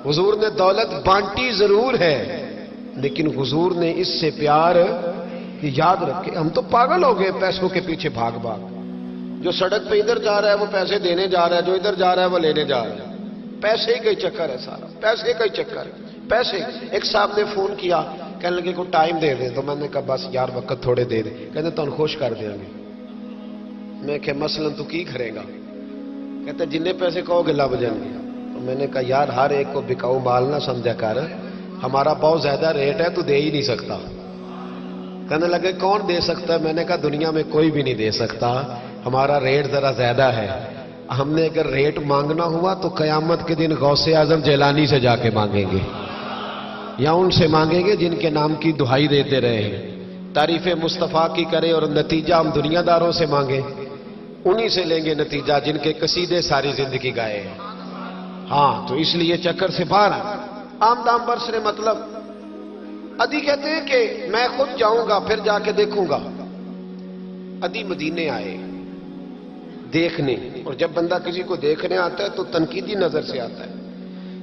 حضور نے دولت بانٹی ضرور ہے، لیکن حضور نے اس سے پیار یاد رکھے. ہم تو پاگل ہو گئے پیسوں کے پیچھے بھاگ بھاگ. جو سڑک پہ ادھر جا رہا ہے وہ پیسے دینے جا رہا ہے، جو ادھر جا رہا ہے وہ لینے جا رہا ہے. پیسے ہی کا ہی چکر ہے سارا، پیسے کا ہی چکر ہے. پیسے. ایک صاحب نے فون کیا، کہنے لگے کو ٹائم دے دے. تو میں نے کہا بس یار وقت تھوڑے دے دے. کہتے تو خوش کر دیں گے. میں کہ مثلا تو کی کرے گا؟ کہتے جننے پیسے کہو گے لب جائیں گے. تو میں نے کہا یار ہر ایک کو بکاؤ مال نہ سمجھا کر، ہمارا بہت زیادہ ریٹ ہے تو دے ہی نہیں سکتا. کہنے لگے کون دے سکتا ہے؟ میں نے کہا دنیا میں کوئی بھی نہیں دے سکتا، ہمارا ریٹ ذرا زیادہ ہے. ہم نے اگر ریٹ مانگنا ہوا تو قیامت کے دن غوث اعظم جیلانی سے جا کے مانگیں گے، یا ان سے مانگیں گے جن کے نام کی دہائی دیتے رہے ہیں. تعریف مصطفیٰ کی کرے اور نتیجہ ہم دنیا داروں سے مانگیں، انہی سے لیں گے نتیجہ جن کے قصیدے ساری زندگی گائے ہیں. ہاں تو اس لیے چکر سے باہر عام دام برسنے. مطلب ادی کہتے ہیں کہ میں خود جاؤں گا پھر جا کے دیکھوں گا. ادی مدینے آئے دیکھنے، اور جب بندہ کسی کو دیکھنے آتا ہے تو تنقیدی نظر سے آتا ہے.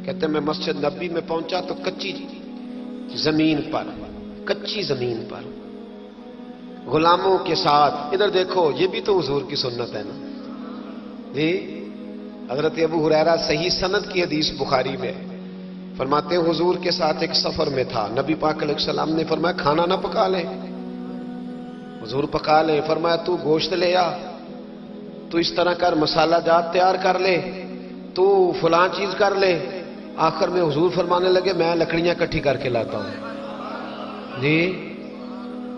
کہتے ہیں میں مسجد نبی میں پہنچا تو کچی زمین پر غلاموں کے ساتھ. ادھر دیکھو یہ بھی تو حضور کی سنت ہے نا جی. حضرت ابو ہریرہ صحیح سند کی حدیث بخاری میں فرماتے ہیں حضور کے ساتھ ایک سفر میں تھا. نبی پاک علیہ السلام نے فرمایا کھانا نہ پکا لیں. حضور پکا لیں. فرمایا تو گوشت لے آ، تو اس طرح کر مسالہ جات تیار کر لے، تو فلاں چیز کر لے. آخر میں حضور فرمانے لگے میں لکڑیاں کٹھی کر کے لاتا ہوں جی.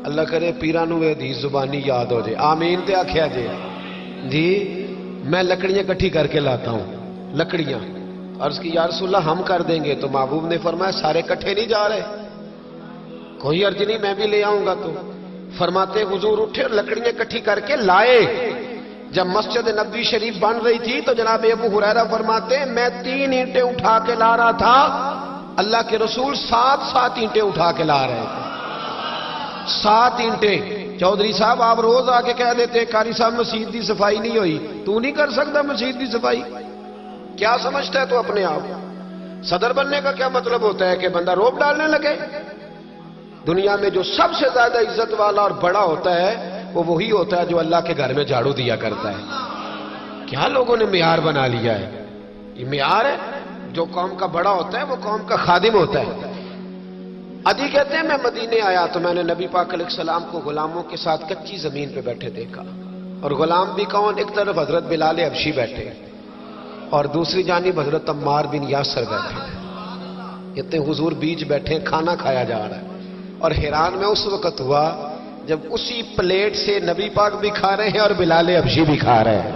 اللہ کرے پیرانو حدیث زبانی یاد ہو جائے. آمین تے آکھیا جی. میں لکڑیاں کٹھی کر کے لاتا ہوں. لکڑیاں. عرض کی یا رسول اللہ ہم کر دیں گے. تو محبوب نے فرمایا سارے کٹھے نہیں جا رہے؟ کوئی عرض نہیں میں بھی لے آؤں گا. تو فرماتے حضور اٹھے اور لکڑیاں کٹھی کر کے لائے. جب مسجد نبوی شریف بن رہی تھی تو جناب ابو ہریرہ فرماتے میں 3 اینٹیں اٹھا کے لا رہا تھا، اللہ کے رسول 7 اینٹیں اٹھا کے لا رہے تھے. 7 اینٹیں. چودھری صاحب آپ روز آ کے کہہ دیتے قاری صاحب مسجد کی صفائی نہیں ہوئی. تو نہیں کر سکتا مسجد کی صفائی؟ کیا سمجھتا ہے تو اپنے آپ؟ صدر بننے کا کیا مطلب ہوتا ہے کہ بندہ روب ڈالنے لگے؟ دنیا میں جو سب سے زیادہ عزت والا اور بڑا ہوتا ہے وہ وہی ہوتا ہے جو اللہ کے گھر میں جھاڑو دیا کرتا ہے. کیا لوگوں نے معیار بنا لیا ہے؟ یہ معیار ہے. جو قوم کا بڑا ہوتا ہے وہ قوم کا خادم ہوتا ہے. ادی کہتے ہیں میں مدینے آیا تو میں نے نبی پاک علیہ السلام کو غلاموں کے ساتھ کچی زمین پہ بیٹھے دیکھا. اور غلام بھی کون؟ ایک طرف حضرت بلال حبشی بیٹھے اور دوسری جانب حضرت عمار بن یاسر بیٹھے. کہتے ہیں حضور بیچ بیٹھے کھانا کھایا جا رہا ہے. اور حیران میں اس وقت ہوا جب اسی پلیٹ سے نبی پاک بھی کھا رہے ہیں اور بلال حبشی بھی کھا رہے ہیں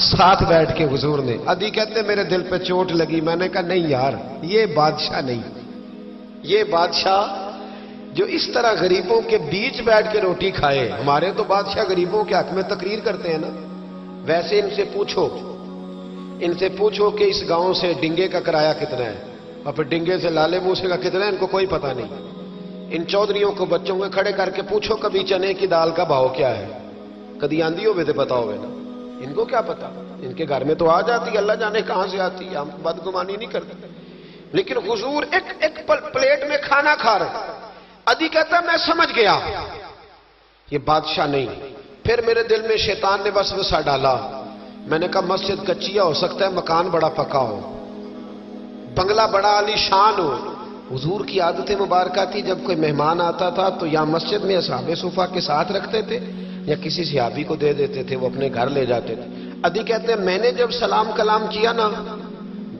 ساتھ بیٹھ کے حضور نے. ادی کہتے میرے دل پہ چوٹ لگی. میں نے کہا نہیں یار یہ بادشاہ نہیں. یہ بادشاہ جو اس طرح غریبوں کے بیچ بیٹھ کے روٹی کھائے. ہمارے تو بادشاہ غریبوں کے حق میں تقریر کرتے ہیں نا. ویسے ان سے پوچھو کہ اس گاؤں سے ڈنگے کا کرایہ کتنا ہے، اور پھر ڈنگے سے لالے موسے کا کتنا ہے، ان کو کوئی پتہ نہیں. ان چودھریوں کو بچوں کو کھڑے کر کے پوچھو کبھی چنے کی دال کا بھاؤ کیا ہے، کدی آندھی ہوئے تو پتا ہوئے نا. ان کو کیا پتا؟ ان کے گھر میں تو آ جاتی ہے، اللہ جانے کہاں سے آتی ہے. ہم بدگمانی نہیں کرتے. لیکن حضور ایک پلیٹ میں کھانا کھا رہے. ادی کہتا میں سمجھ گیا یہ بادشاہ نہیں. پھر میرے دل میں شیطان نے وسوسہ ڈالا. میں نے کہا مسجد کچیا ہو سکتا ہے مکان بڑا پکا ہو، بنگلہ بڑا عالی شان ہو. حضور کی عادت مبارکہ تھی جب کوئی مہمان آتا تھا تو یا مسجد میں اصحاب صفہ کے ساتھ رکھتے تھے یا کسی صحابی کو دے دیتے تھے، وہ اپنے گھر لے جاتے تھے. ادی کہتے ہیں میں نے جب سلام کلام کیا نا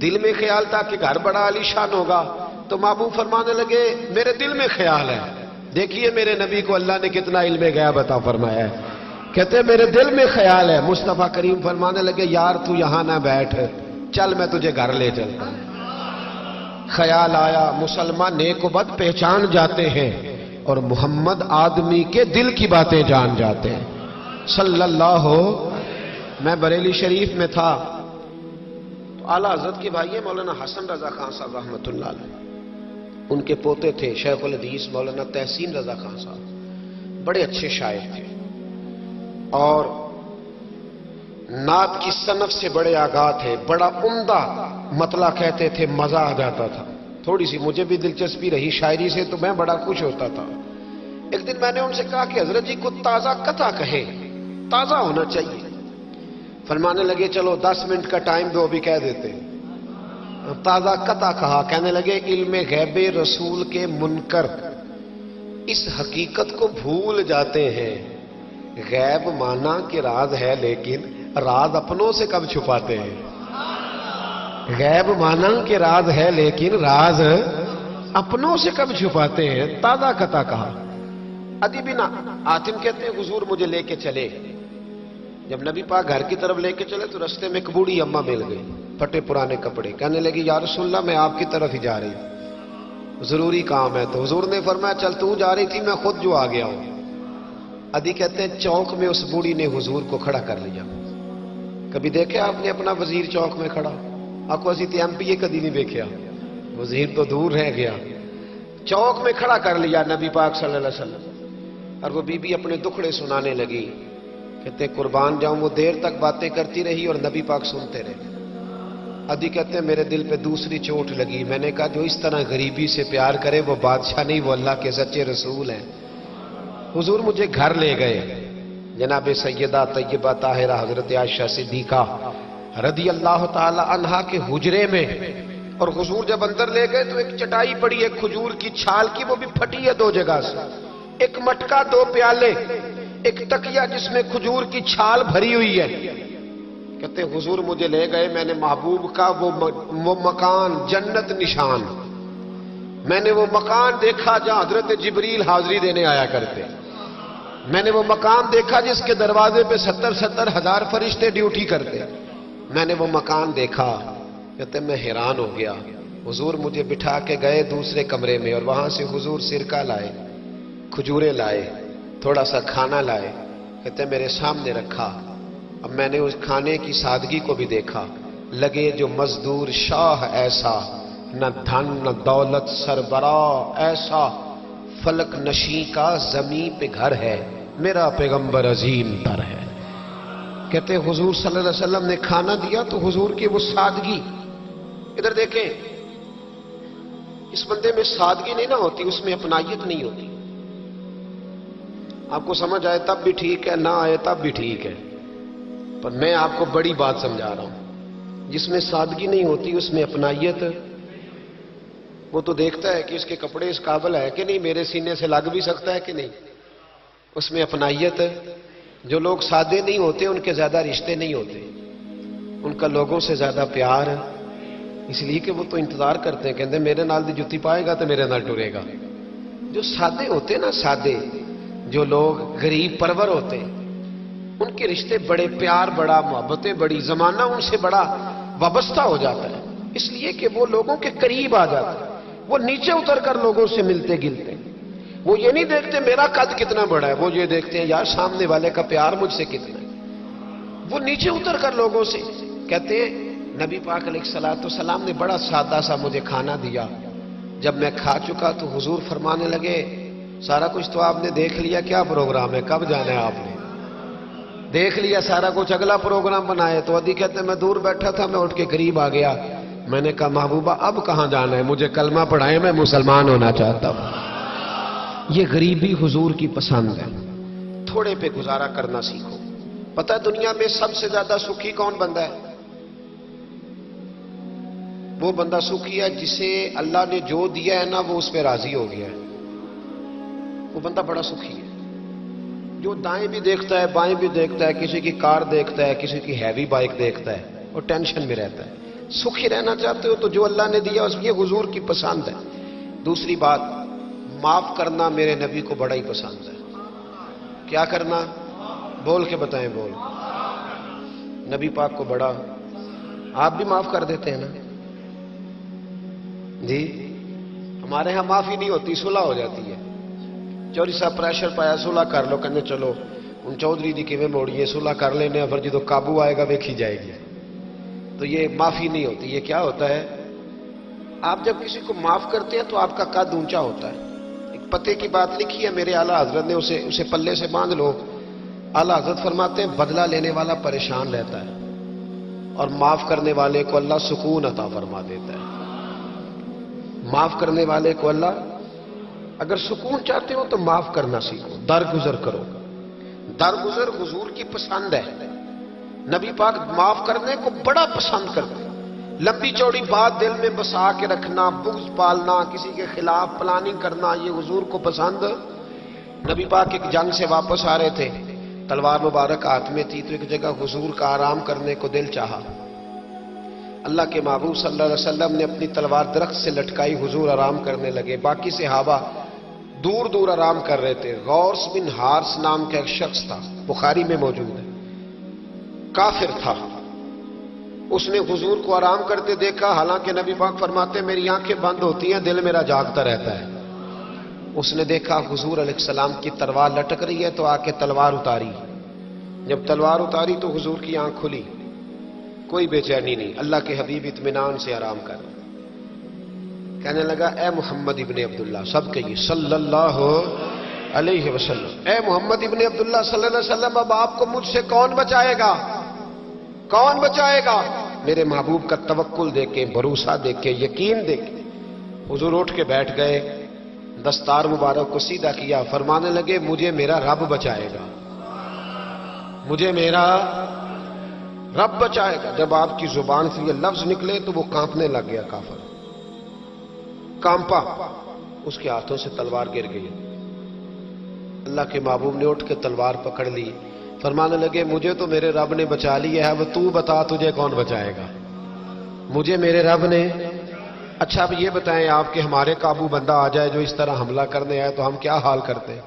دل میں خیال تھا کہ گھر بڑا عالی شان ہوگا. تو محبوب فرمانے لگے میرے دل میں خیال ہے. دیکھیے میرے نبی کو اللہ نے کتنا علم غیب عطا فرمایا ہے. کہتے ہیں میرے دل میں خیال ہے. مصطفیٰ کریم فرمانے لگے یار تو یہاں نہ بیٹھ، چل میں تجھے گھر لے چلتا ہوں. خیال آیا مسلمان نیک و بد پہچان جاتے ہیں اور محمد آدمی کے دل کی باتیں جان جاتے ہیں صلی اللہ ہو. میں بریلی شریف میں تھا تو اعلیٰ حضرت کے بھائی مولانا حسن رضا خان صاحب رحمۃ اللہ علیہ، ان کے پوتے تھے شیخ الحدیث مولانا تحسین رضا خان صاحب، بڑے اچھے شاعر تھے. اور नात की सनफ से बड़े आगाह थे, बड़ा उम्दा मतला कहते थे, मजा आ जाता था। थोड़ी सी मुझे भी दिलचस्पी रही शायरी से तो मैं बड़ा खुश होता था। एक दिन मैंने उनसे कहा कि हजरत जी को ताजा कथा कहे, ताजा होना चाहिए। फरमाने लगे चलो 10 मिनट का टाइम दो, अभी कह देते हैं। ताजा कथा कहा, कहने लगे इल्मे गैबे रसूल के मुनकर इस हकीकत को भूल जाते हैं, गैब माना कि राज है लेकिन राज अपनों से कब छुपाते हैं। गैब माना कि राज है लेकिन राज अपनों से कब छुपाते हैं। ताजा कथा कहा। अदीबिना आतिम कहते हैं हुजूर मुझे लेके चले। जब नबी पाक घर की तरफ लेके चले तो रास्ते में एक बूढ़ी अम्मा मिल गई, फटे पुराने कपड़े। कहने लगी या रसूलल्लाह मैं आपकी तरफ ही जा रही हूं, जरूरी काम है। तो हुजूर ने फरमाया चल तू जा रही थी, मैं खुद जो आ गया हूं। अदी कहते हैं चौक में उस बूढ़ी ने हुजूर को खड़ा कर लिया। कभी देखे आपने अपना वजीर चौक में खड़ा? आपको असी एमपीए कभी नहीं देखा, वजीर तो दूर रह गया। चौक में खड़ा कर लिया नबी पाक सल्लल्लाहु अलैहि वसल्लम। और वो बीबी अपने दुखड़े सुनाने लगी। कहते कुर्बान जाऊं वो देर तक बातें करती रही और नबी पाक सुनते रहे। अदी कहते हैं मेरे दिल पे दूसरी चोट लगी। मैंने कहा जो इस तरह गरीबी से प्यार करे वो बादशाह नहीं, वो अल्लाह के सच्चे रसूल हैं। हुजूर मुझे घर ले गए, जनाब सैयदा तैयबा ताहिरा हजरत आयशा सिद्दीका रदी अल्लाह ताला अन्हा के हुजरे में। और हुजूर जब अंदर ले गए तो एक चटाई पड़ी है खजूर की छाल की, वो भी फटी है 2 जगह से। एक मटका, 2 प्याले, एक तकिया जिसमें खजूर की छाल भरी हुई है। कहते हुजूर मुझे ले गए, मैंने महबूब का वो मकान जन्नत निशान, मैंने वो मकान देखा जहां हजरत जिब्रील हाजिरी देने आया करते। मैंने वो मकान देखा जिसके दरवाजे पे 70-70 हजार फरिश्ते ड्यूटी करते। मैंने वो मकान देखा। कहते मैं हैरान हो गया। हुजूर मुझे बिठा के गए दूसरे कमरे में और वहां से हुजूर सिरका लाए, खजूरें लाए, थोड़ा सा खाना लाए। कहते मेरे सामने रखा। अब मैंने उस खाने की सादगी को भी देखा। लगे जो मजदूर शाह ऐसा, न धन न दौलत सरबरा ऐसा, फलक नशी का जमी पे घर है, मेरा पैगंबर अजीम तर है। कहते हुजूर सल्लल्लाहु अलैहि वसल्लम ने खाना दिया तो हुजूर की वो सादगी। इधर देखें, इस बंदे में सादगी नहीं ना होती, उसमें अपनायत नहीं होती। आपको समझ आए तब भी ठीक है, ना आए तब भी ठीक है, पर मैं आपको बड़ी बात समझा रहा हूं। जिसमें सादगी नहीं होती उसमें अपनायत, वो तो देखता है कि इसके कपड़े इस काबिल है कि नहीं, मेरे सीने से लग भी सकता है कि नहीं, उसमें अपनायत। जो लोग सादे नहीं होते उनके ज्यादा रिश्ते नहीं होते, उनका लोगों से ज्यादा प्यार, इसलिए कि वो तो इंतजार करते हैं, कहते मेरे नाल दी जुत्ती पाएगा तो मेरे नाल टुरेगा। जो सादे होते ना, सादे जो लोग गरीब परवर होते, उनके रिश्ते बड़े प्यार, बड़ा मोहब्बतें बड़ी, जमाना उनसे बड़ा वाबस्ता हो जाता है, इसलिए कि वो लोगों के करीब आ जाते हैं। वो नीचे उतर कर लोगों से मिलते गिलते, वो ये नहीं देखते मेरा कद कितना बड़ा है, वो ये देखते हैं यार सामने वाले का प्यार मुझसे कितना है। वो नीचे उतर कर लोगों से कहते हैं नबी पाक अलैहिस्सलाम ने बड़ा सादा सा मुझे खाना दिया। जब मैं खा चुका तो हुजूर फरमाने लगे सारा कुछ तो आपने देख लिया, क्या प्रोग्राम है, कब जाना है आपने? देख लिया सारा कुछ, अगला प्रोग्राम बनाए। तो अदी कहते मैं दूर बैठा था, मैं उठ के करीब आ गया। मैंने कहा महबूबा अब कहां जाना है, मुझे कलमा पढ़ाए, मैं मुसलमान होना चाहता हूं। ये गरीबी हुजूर की पसंद है। थोड़े पे गुजारा करना सीखो। पता है दुनिया में सबसे ज्यादा सुखी कौन बंदा है? वो बंदा सुखी है जिसे अल्लाह ने जो दिया है ना वो उस पर राजी हो गया है, वो बंदा बड़ा सुखी है। जो दाएं भी देखता है बाएं भी देखता है, किसी की कार देखता है, किसी की हैवी बाइक देखता है, वो टेंशन में रहता है। सुखी रहना चाहते हो तो जो अल्लाह ने दिया ये हुजूर की पसंद है। दूसरी बात, माफ करना मेरे नबी को बड़ा ही पसंद है। क्या करना? बोल के बताएं, बोल। नबी पाक को बड़ा। आप भी माफ कर देते हैं ना जी? हमारे यहां माफी नहीं होती, सुलह हो जाती है। चौधरी साहब प्रेशर पाया, सुलह कर लो, कहने चलो उन चौधरी दी किवें मोड़िए, सुलह कर लेने, फिर जो काबू आएगा देखी जाएगी। तो ये माफी नहीं होती। ये क्या होता है? आप जब किसी को माफ करते हैं तो आपका कद ऊंचा होता है। एक पते की बात लिखी है मेरे आला हजरत ने, उसे पल्ले से बांध लो, आला हज़रत फरमाते हैं बदला लेने वाला परेशान रहता है और माफ करने वाले को अल्लाह सुकून अता फरमा देता है। माफ करने वाले को अल्लाह, अगर सुकून चाहते हो तो माफ करना सीखो, दरगुजर करो। दरगुजर हुजूर की पसंद है। नबी पाक माफ करने को बड़ा पसंद करते हैं। लंबी चौड़ी बात दिल में बसा के रखना, बुग़्ज़ पालना, किसी के खिलाफ प्लानिंग करना, ये हुजूर को पसंद। नबी पाक एक जंग से वापस आ रहे थे, तलवार मुबारक हाथ में थी, तो एक जगह हुजूर का आराम करने को दिल चाहा। अल्लाह के महबूब सल्लल्लाहु अलैहि वसल्लम ने अपनी तलवार दरख्त से लटकाई, हुजूर आराम करने लगे। बाकी सहाबा दूर दूर आराम कर रहे थे। गौस बिन हारिस नाम का एक शख्स था, बुखारी में मौजूद है, काफिर था। उसने हुजूर को आराम करते देखा, हालांकि नबी पाक फरमाते मेरी आंखें बंद होती हैं, दिल मेरा जागता रहता है। उसने देखा हुजूर अलैहिस्सलाम की तलवार लटक रही है, तो आके तलवार उतारी। जब तलवार उतारी तो हुजूर की आंख खुली, कोई बेचैनी नहीं, अल्लाह के हबीब इत्मीनान से आराम कर। कहने लगा ए मोहम्मद इब्ने अब्दुल्ला, सब कहिए सल्लल्लाहु अलैहि वसल्लम, ए मोहम्मद इब्ने अब्दुल्ला सल्लल्लाहु अलैहि वसल्लम, अब आपको मुझसे कौन बचाएगा, कौन बचाएगा। मेरे महबूब का तवक्कुल देके, भरोसा देके, यकीन देके हुजूर उठ के बैठ गए, दस्तार मुबारक को सीधा किया, फरमाने लगे मुझे मेरा रब बचाएगा, मुझे मेरा रब बचाएगा। जब आपकी जुबान से ये लफ्ज निकले तो वो कांपने लग गया, काफिर कांपा, उसके हाथों से तलवार गिर गई। अल्लाह के महबूब ने उठ के तलवार पकड़ ली, फरमाने लगे मुझे तो मेरे रब ने बचा लिया है, अब तू बता तुझे कौन बचाएगा। मुझे मेरे रब ने। अच्छा अब ये बताएं आपके हमारे काबू बंदा आ जाए जो इस तरह हमला करने आए, तो हम क्या हाल करते हैं?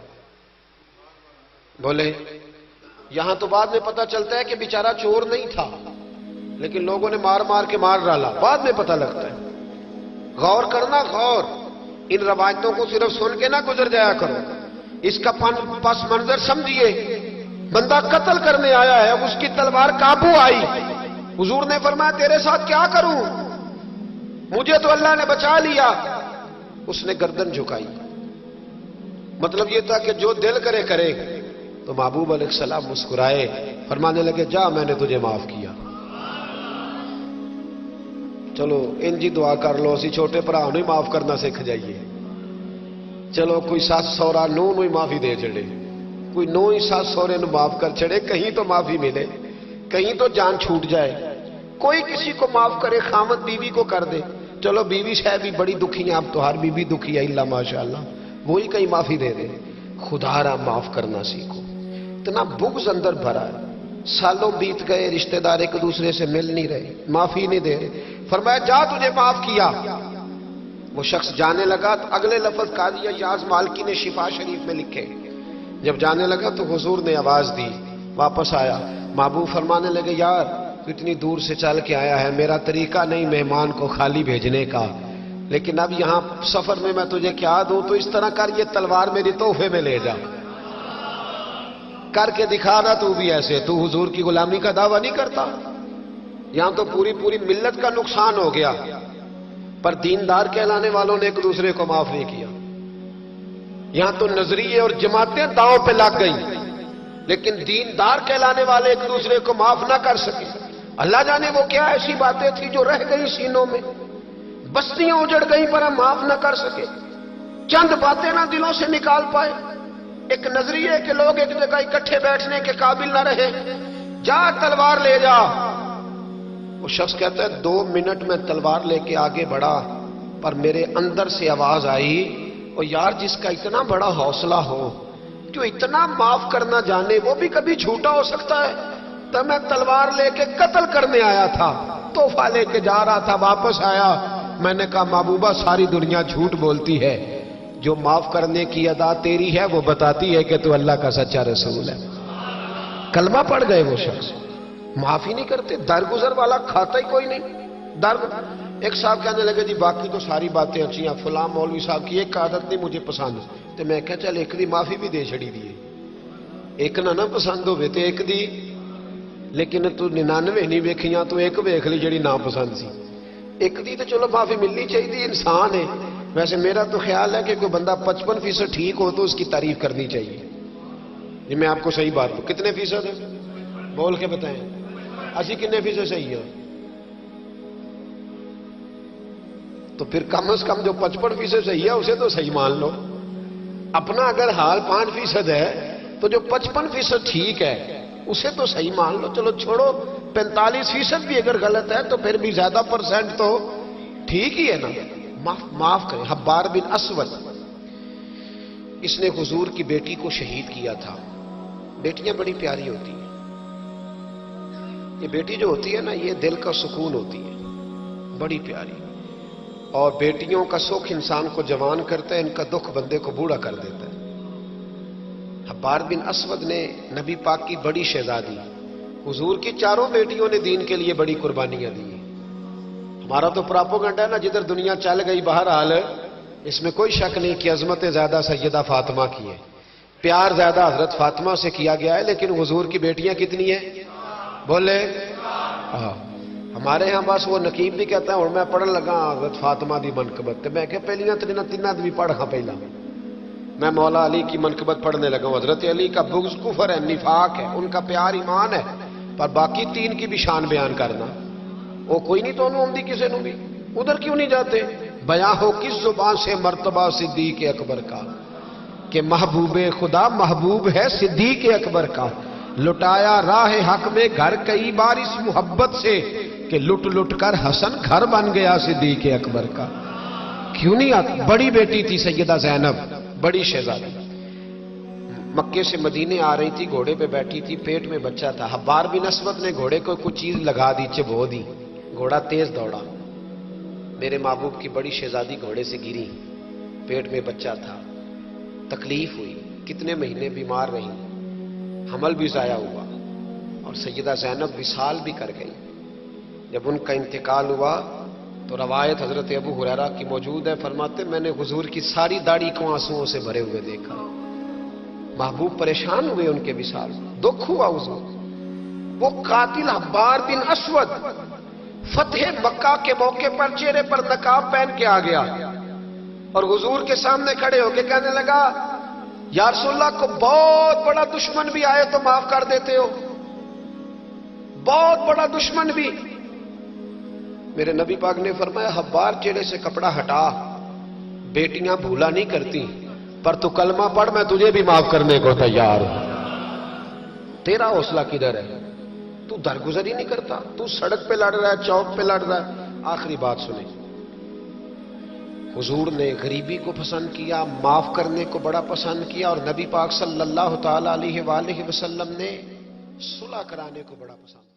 बोले यहां तो बाद में पता चलता है कि बेचारा चोर नहीं था, लेकिन लोगों ने मार मार के मार डाला, बाद में पता लगता है। गौर करना, गौर, इन रवायतों को सिर्फ सुन के ना गुजर जाया करो, इसका पस मंजर समझिए। बंदा कत्ल करने आया है, अब उसकी तलवार काबू आई, हुजूर ने फरमाया तेरे साथ क्या करूं, मुझे तो अल्लाह ने बचा लिया। उसने गर्दन झुकाई, मतलब यह था कि जो दिल करे करे। तो महबूब अलैहिस्सलाम मुस्कुराए, फरमाने लगे जा मैंने तुझे माफ किया। चलो इंज ही दुआ कर लो, असी छोटे भरा ही माफ करना सीख जाइए। चलो कोई सस सौरा नूह ही माफी दे चढ़े, कोई नूह ही सस सौरे माफ कर चढ़े, कहीं तो माफी मिले, कहीं तो जान छूट जाए। कोई किसी को माफ करे, खामद बीवी को कर दे, चलो बीवी शायद भी बड़ी दुखी है, अब तो हर बीवी दुखी है इल्ला माशाअल्लाह, वही कहीं माफी दे दे। खुदारा माफ करना सीखो। इतना बुग़्ज़ अंदर भरा है, सालों बीत गए, रिश्तेदार एक दूसरे से मिल नहीं रहे, माफी नहीं दे रहे। फरमाया जा तुझे माफ किया। वो शख्स जाने लगा तो अगले लफ्ज काजी अय्याज मालकी ने शिफा शरीफ में लिखे। जब जाने लगा तो हुजूर ने आवाज दी, वापस आया। महबूब फरमाने लगे यार तू इतनी दूर से चल के आया है, मेरा तरीका नहीं मेहमान को खाली भेजने का, लेकिन अब यहां सफर में मैं तुझे क्या दूं, तो इस तरह कर, ये तलवार मेरी तोहफे में ले जा, करके दिखा ना तू भी ऐसे। तू हुजूर की गुलामी का दावा नहीं करता। यहां तो पूरी पूरी मिल्लत का नुकसान हो गया, पर दीनदार कहलाने वालों ने एक दूसरे को माफ नहीं किया। यहां तो नजरिए और जमातें दांव पे लग गई, लेकिन दीनदार कहलाने वाले एक दूसरे को माफ ना कर सके। अल्लाह जाने वो क्या ऐसी बातें थी जो रह गई सीनों में, बस्तियां उजड़ गई पर हम माफ ना कर सके, चंद बातें ना दिलों से निकाल पाए। एक नजरिए के लोग एक जगह इकट्ठे बैठने के काबिल ना रहे, जा तलवार ले जा। वो शख्स कहता है 2 मिनट में तलवार लेके आगे बढ़ा, पर मेरे अंदर से आवाज आई, और यार जिसका इतना बड़ा हौसला हो, जो इतना माफ करना जाने, वो भी कभी झूठा हो सकता है। तो मैं तलवार लेके कत्ल करने आया था, तोहफा लेके जा रहा था, वापस आया, मैंने कहा महबूबा सारी दुनिया झूठ बोलती है, जो माफ करने की अदा तेरी है वो बताती है कि तू अल्लाह का सच्चा रसूल है। कलमा पड़ गए वो शख्स, माफी नहीं करते, दरगुजर वाला खाता ही कोई नहीं। दर एक साहब कहने लगे जी बाकी तो सारी बातें अच्छी हैं, फलां मौलवी साहब की एक आदत नहीं मुझे पसंद, तो मैं कहा चल एक दी माफी भी दे छड़ी दी, एक ना पसंद होवे तो एक दी, लेकिन तू 99 नहीं वेखियां, तू एक वेख ली जी ना पसंद सी, एक दी तो चलो माफी मिलनी चाहिए, इंसान है। वैसे मेरा तो ख्याल है कि कोई बंदा 55% ठीक हो तो उसकी तारीफ करनी चाहिए, یہ میں آپ کو صحیح بات دوں، کتنے فیصد ہے بول کے بتائیں، اسی کتنے فیصد صحیح ہے؟ تو پھر کم از کم جو 55% صحیح ہے اسے تو صحیح مان لو. اپنا اگر حال 5% ہے تو جو 55% ٹھیک ہے اسے تو صحیح مان لو. چلو چھوڑو 45% بھی اگر غلط ہے تو پھر بھی زیادہ پرسنٹ تو ٹھیک ہی ہے نا. معاف کریں. حبار بن اسود، اس نے حضور کی بیٹی کو شہید کیا تھا. بیٹیاں بڑی پیاری ہوتی ہیں. یہ بیٹی جو ہوتی ہے نا یہ دل کا سکون ہوتی ہے، بڑی پیاری. اور بیٹیوں کا سکھ انسان کو جوان کرتا ہے، ان کا دکھ بندے کو بوڑھا کر دیتا ہے. حبار بن اسود نے نبی پاک کی بڑی شہزادی، حضور کی چاروں بیٹیوں نے دین کے لیے بڑی قربانیاں دی. ہمارا تو پراپوگنڈا ہے نا جدھر دنیا چل گئی. بہرحال اس میں کوئی شک نہیں کہ عظمت زیادہ سیدہ فاطمہ کی ہے، پیار زیادہ حضرت فاطمہ سے کیا گیا ہے. لیکن حضور کی بیٹیاں کتنی ہیں بولے؟ ہمارے ہاں بس وہ نقیب بھی کہتا ہے اور میں پڑھن لگا حضرت فاطمہ دی منقبت. میں کہ پہلیاں تیناں بھی پڑھ ہاں پہلا میں مولا علی کی منقبت پڑھنے لگا ہوں. حضرت علی کا بغض کفر ہے، نفاق ہے، ان کا پیار ایمان ہے. پر باقی تین کی بھی شان بیان کرنا وہ کوئی نہیں تو انہوں دی کسے نو بھی. ادھر کیوں نہیں جاتے؟ بیاں ہو کس زبان سے مرتبہ صدیق اکبر کا کہ محبوب خدا محبوب ہے صدیق اکبر کا. لٹایا راہ حق میں گھر کئی بار اس محبت سے کہ لٹ لٹ کر حسن گھر بن گیا صدیق اکبر کا. کیوں نہیں آتی؟ بڑی بیٹی تھی سیدہ زینب، بڑی شہزادی. مکے سے مدینے آ رہی تھی، گھوڑے پہ بیٹھی تھی، پیٹ میں بچہ تھا. حبار بن اسود نے گھوڑے کو کچھ چیز لگا دی، چبو دی. گھوڑا تیز دوڑا. میرے محبوب کی بڑی شہزادی گھوڑے سے گری، پیٹ میں بچہ تھا. تکلیف ہوئی، کتنے مہینے بیمار رہی، حمل بھی ضائع ہوا اور سیدہ زینب وصال بھی کر گئی. جب ان کا انتقال ہوا تو روایت حضرت ابو ہریرہ کی موجود ہے، فرماتے میں نے حضور کی ساری داڑھی کو آنسوؤں سے بھرے ہوئے دیکھا. محبوب پریشان ہوئے ان کے وصال، دکھ ہوا حضور. وہ قاتل حبار بن اسود فتح مکہ کے موقع پر چہرے پر نقاب پہن کے آ گیا اور حضور کے سامنے کھڑے ہو کے کہنے لگا یا رسول اللہ کو بہت بڑا دشمن بھی آئے تو معاف کر دیتے ہو، بہت بڑا دشمن بھی. میرے نبی پاک نے فرمایا حبار چہرے سے کپڑا ہٹا، بیٹیاں بھولا نہیں کرتی، پر تو کلمہ پڑھ میں تجھے بھی معاف کرنے کو تیار ہوں. تیرا حوصلہ کدھر ہے؟ تو درگزر ہی نہیں کرتا، تو سڑک پہ لڑ رہا ہے، چوک پہ لڑ رہا ہے. آخری بات سنیں، حضور نے غریبی کو پسند کیا، معاف کرنے کو بڑا پسند کیا، اور نبی پاک صلی اللہ تعالی علیہ وآلہ وسلم نے صلح کرانے کو بڑا پسند کیا.